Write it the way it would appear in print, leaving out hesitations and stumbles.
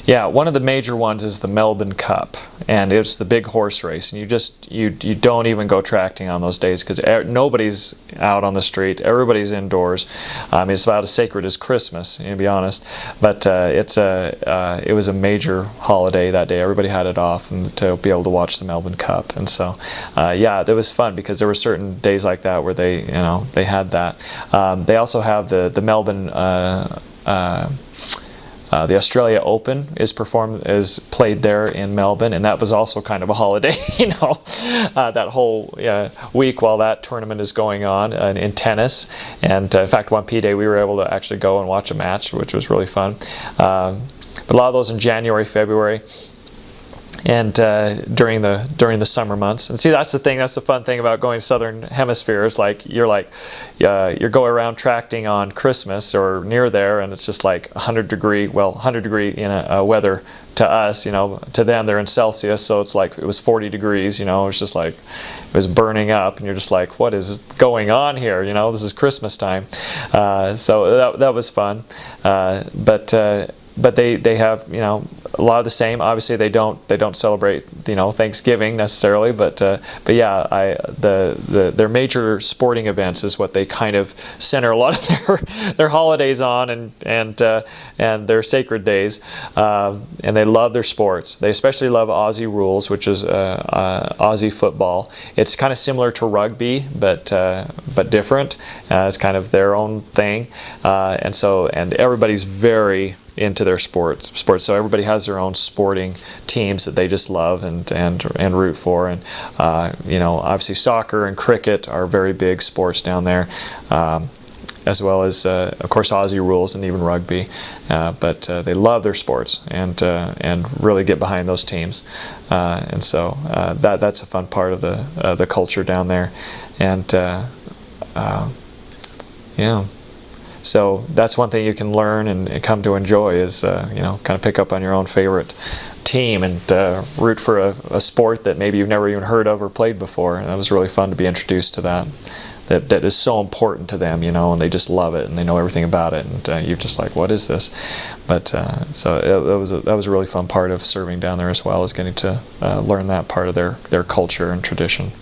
Yeah, one of the major ones is the Melbourne Cup, and it's the big horse race. And you don't even go tracting on those days because nobody's out on the street. Everybody's indoors. It's about as sacred as Christmas, to be honest. But it was a major holiday that day. Everybody had it off and to be able to watch the Melbourne Cup. And so, yeah, it was fun because there were certain days like that where they had that. They also have the Melbourne. The Australia Open is played there in Melbourne, and that was also kind of a holiday, that whole week while that tournament is going on in tennis. And in fact, one P-Day we were able to actually go and watch a match, which was really fun. But a lot of those in January, February. And during the summer months, and see, that's the thing. That's the fun thing about going to Southern Hemisphere. Is you're going around tracting on Christmas or near there, and it's just like 100 degree weather to us. To them they're in Celsius, so it's like it was 40 degrees. It's just like it was burning up, and you're just like, what is going on here? This is Christmas time. So that was fun, but they have a lot of the same. Obviously they don't celebrate Thanksgiving necessarily, but yeah, their major sporting events is what they kind of center a lot of their holidays on, and their sacred days, and they love their sports. They especially love Aussie rules, which is Aussie football. It's kind of similar to rugby, but different. It's kind of their own thing, and everybody's very into their sports. So everybody has their own sporting teams that they just love and root for. And obviously soccer and cricket are very big sports down there, as well as of course Aussie rules and even rugby. But they love their sports and really get behind those teams. And so that's a fun part of the culture down there. And yeah. So that's one thing you can learn and come to enjoy is, kind of pick up on your own favorite team and root for a sport that maybe you've never even heard of or played before. And that was really fun to be introduced to that is so important to them, and they just love it and they know everything about it. And you're just like, what is this? But so that was a really fun part of serving down there as well, is getting to learn that part of their culture and tradition.